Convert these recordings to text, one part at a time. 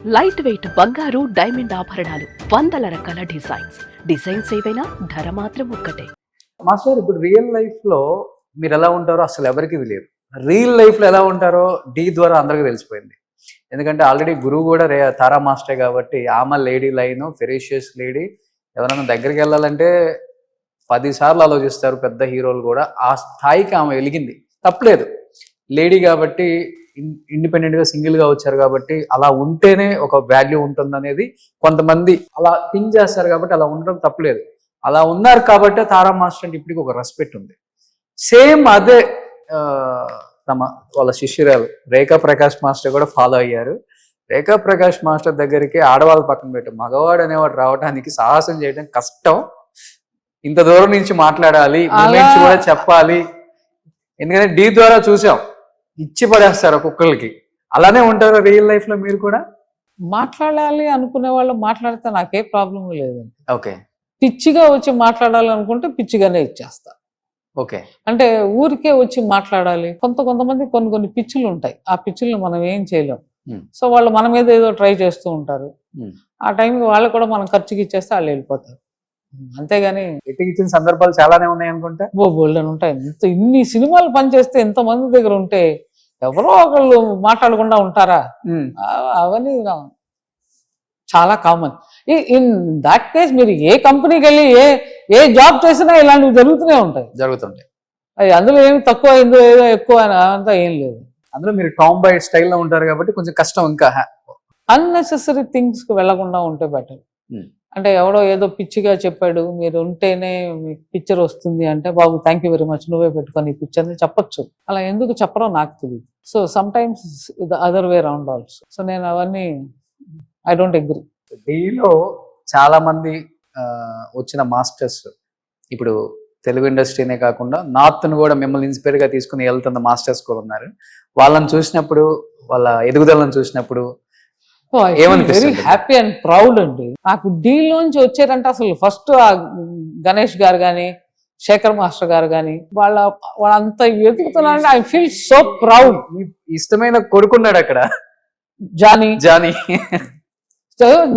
Light weight బంగారు diamond ఆభరణాలు, వందల రకాల డిజైన్స్ ఏవైనా ధర మాత్రం ఒక్కటే. మాస్టర్, ఇప్పుడు రియల్ లైఫ్ లో మీరు ఎలా ఉంటారో అసలు ఎవరికి తెలియదు. రియల్ లైఫ్ లో ఎలా ఉంటారో డి ద్వారా అందరికీ తెలిసిపోయింది. ఎందుకంటే ఆల్రెడీ గురువు కూడా తారా మాస్టరే కాబట్టి ఆమె లేడీ లైన్, ఫెరీషియస్ లేడీ. ఎవరైనా దగ్గరికి వెళ్ళాలంటే 10 సార్లు ఆలోచిస్తారు పెద్ద హీరోలు కూడా. ఆ స్థాయికి ఆమె వెలిగింది, తప్పలేదు. లేడీ కాబట్టి, ఇండిపెండెంట్ గా సింగిల్ గా వచ్చారు కాబట్టి అలా ఉంటేనే ఒక వాల్యూ ఉంటుంది అనేది కొంతమంది అలా థింక్ చేస్తారు కాబట్టి అలా ఉండడం తప్పలేదు. అలా ఉన్నారు కాబట్టి తారా మాస్టర్ అంటే ఇప్పటికి ఒక రెస్పెక్ట్ ఉంది. సేమ్ అదే వాళ్ళ శిష్యురాలు రేఖా ప్రకాష్ మాస్టర్ కూడా ఫాలో అయ్యారు. రేఖా ప్రకాష్ మాస్టర్ దగ్గరికి ఆడవాళ్ళు పక్కన పెట్టు, మగవాడు అనేవాడు రావడానికి సాహసం చేయడం కష్టం. ఇంత దూరం నుంచి మాట్లాడాలి, కూడా చెప్పాలి. ఎందుకంటే డి ద్వారా చూసాం, ఇచ్చి పడేస్తారు ఒక్కొక్కరికి. అలానే ఉంటారు రియల్ లైఫ్ లో మీరు కూడా? మాట్లాడాలి అనుకునే వాళ్ళు మాట్లాడితే నాకే ప్రాబ్లం లేదండి. ఓకే. పిచ్చిగా వచ్చి మాట్లాడాలి అనుకుంటే పిచ్చిగానే ఇచ్చేస్తా. ఓకే. అంటే ఊరికే వచ్చి మాట్లాడాలి. కొంతమంది కొన్ని పిచ్చులు ఉంటాయి. ఆ పిచ్చుల్ని మనం ఏం చేయలేం. సో వాళ్ళు మన మీద ఏదో ట్రై చేస్తూ ఉంటారు. ఆ టైంకి వాళ్ళు కూడా మనం ఖర్చుకి ఇచ్చేస్తే వాళ్ళు వెళ్ళిపోతారు. అంతేగాని ఇచ్చిన సందర్భాలు చాలానే ఉన్నాయి అనుకుంటా. బోల్డెన్ ఉంటాయి. ఇన్ని సినిమాలు పనిచేస్తే ఎంతమంది దగ్గర ఉంటే ఎవరో ఒకళ్ళు మాట్లాడకుండా ఉంటారా? అవన్నీ చాలా కామన్. ఇన్ దాట్ కేస్ మీరు ఏ కంపెనీకి వెళ్ళి ఏ జాబ్ చేసినా ఇలాంటివి జరుగుతుంటాయి. అందులో ఏమి తక్కువ, ఇందులో ఏదో ఎక్కువ అంతా ఏం లేదు. అందులో మీరు టామ్ బాయ్ స్టైల్లో ఉంటారు కాబట్టి కొంచెం కష్టం. ఇంకా అన్నెసెసరీ థింగ్స్ కి వెళ్లకుండా ఉంటే బెటర్. అంటే ఎవడో ఏదో పిచ్చిగా చెప్పాడు, మీరు ఉంటేనే మీకు పిక్చర్ వస్తుంది అంటే, బాబు థ్యాంక్ యూ వెరీ మచ్, నువ్వే పెట్టుకొని ఈ పిక్చర్ని చెప్పొచ్చు. అలా ఎందుకు చెప్పరో నాకు తెలియదు. So some times the other way round also. So నేను అవన్నీ ఐ డోంట్ అగ్రీ. డీలో చాలా మంది వచ్చిన మాస్టర్స్ ఇప్పుడు తెలుగు ఇండస్ట్రీనే కాకుండా నార్త్ను కూడా మిమ్మల్ని ఇన్స్పైర్ గా తీసుకుని వెళ్తున్న మాస్టర్స్ కూడా ఉన్నారు. వాళ్ళని చూసినప్పుడు, వాళ్ళ ఎదుగుదలను చూసినప్పుడు వెరీ హ్యాపీ అండ్ ప్రౌడ్ అండి. నాకు డీలోంచి వచ్చారంటే అసలు ఫస్ట్ గణేష్ గారు కానీ, శేఖర్ మాస్టర్ గారు కానీ, వాళ్ళంతా ఎదుగుతున్నారంటే ఐ ఫీల్ సో ప్రౌడ్. ఇష్టమైన కొడుకున్నాడు అక్కడ, జానీ.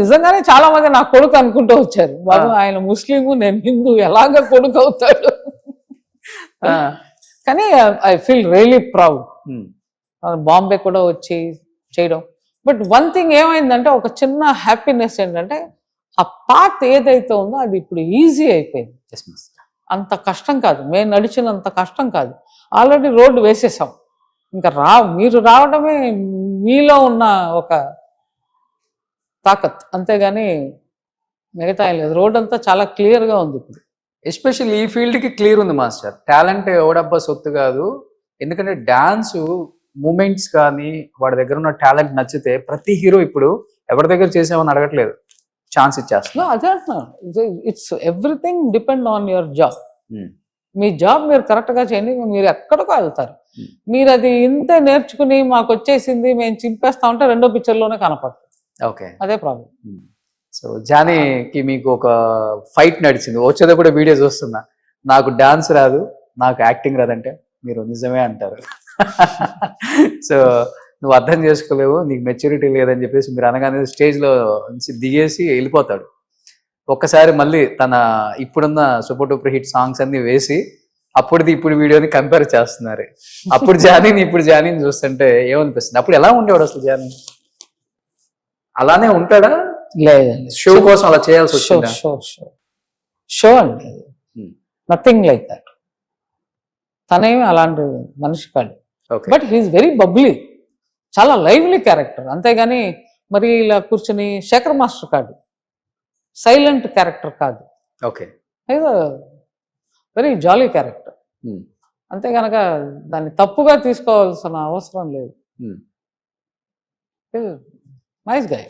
నిజంగానే చాలా మంది నా కొడుకు అనుకుంటూ వచ్చారు. బాబు ఆయన ముస్లిము, నేను హిందూ, ఎలాగ కొడుకు అవుతాడు. కానీ I feel really proud. Bombay కూడా వచ్చి చేయడం. బట్ వన్ థింగ్ ఏమైందంటే, ఒక చిన్న హ్యాపీనెస్ ఏంటంటే, ఆ పాత్ ఏదైతే ఉందో అది ఇప్పుడు ఈజీ అయిపోయింది. అంత కష్టం కాదు, మేము నడిచినంత కష్టం కాదు. ఆల్రెడీ రోడ్డు వేసేసాం. ఇంకా మీరు రావడమే మీలో ఉన్న ఒక తాకత్, అంతేగాని మిగతా లేదు. రోడ్ అంతా చాలా క్లియర్గా ఉంది ఇప్పుడు. ఎస్పెషల్లీ ఈ ఫీల్డ్కి క్లియర్ ఉంది మాస్టర్. టాలెంట్ ఎవడబ్బా సొత్తు కాదు. ఎందుకంటే డాన్స్ మూమెంట్స్ కానీ వాడి దగ్గర ఉన్న టాలెంట్ నచ్చితే ప్రతి హీరో ఇప్పుడు ఎవరి దగ్గర చేసామని అడగట్లేదు, ఛాన్స్ ఇచ్చేస్తున్నా. అదే అంటున్నా, it's everything depend on your job. Me job మీరు కరెక్ట్గా చేయండి, మీరు ఎక్కడికో వెళ్తారు. మీరు అది ఇంతే నేర్చుకుని మాకు వచ్చేసింది మేము చింపేస్తా ఉంటే రెండో పిక్చర్లోనే కనపడుతుంది. ఓకే, అదే ప్రాబ్లం. సో జానీకి మీకు ఒక ఫైట్ నడిచింది, వచ్చేది కూడా వీడియో చూస్తున్నా. నాకు డాన్స్ రాదు, నాకు యాక్టింగ్ రాదంటే మీరు నిజమే అంటారు. సో నువ్వు అర్థం చేసుకోలేవు, నీకు మెచ్యూరిటీ లేదని చెప్పేసి మీరు అనగానే స్టేజ్లో నుంచి దిగేసి వెళ్ళిపోతాడు. ఒక్కసారి మళ్ళీ తన ఇప్పుడున్న సూపర్ డూపర్ హిట్ సాంగ్స్ అన్ని వేసి ఇప్పుడు వీడియోని కంపేర్ చేస్తున్నారు. అప్పుడు జానీని చూస్తుంటే ఏమనిపిస్తుంది? అప్పుడు ఎలా ఉండేవాడు అసలు జానీ? అలానే ఉంటాడా? లేదండి, షో కోసం అలా చేయాల్సి వచ్చింది. షో అండి, నథింగ్ లైక్ దట్. తనేమి అలాంటి మనిషి కాదు. బట్ హీఈస్ వెరీ బబ్లీ, చాలా లైవ్లీ క్యారెక్టర్. అంతేగాని మరి ఇలా కూర్చుని శేఖర్ మాస్టర్ కాదు, సైలెంట్ క్యారెక్టర్ కాదు. ఓకే, వెరీ జాలీ క్యారెక్టర్. అంతే కనుక దాన్ని తప్పుగా తీసుకోవాల్సిన అవసరం లేదు. Nice guy.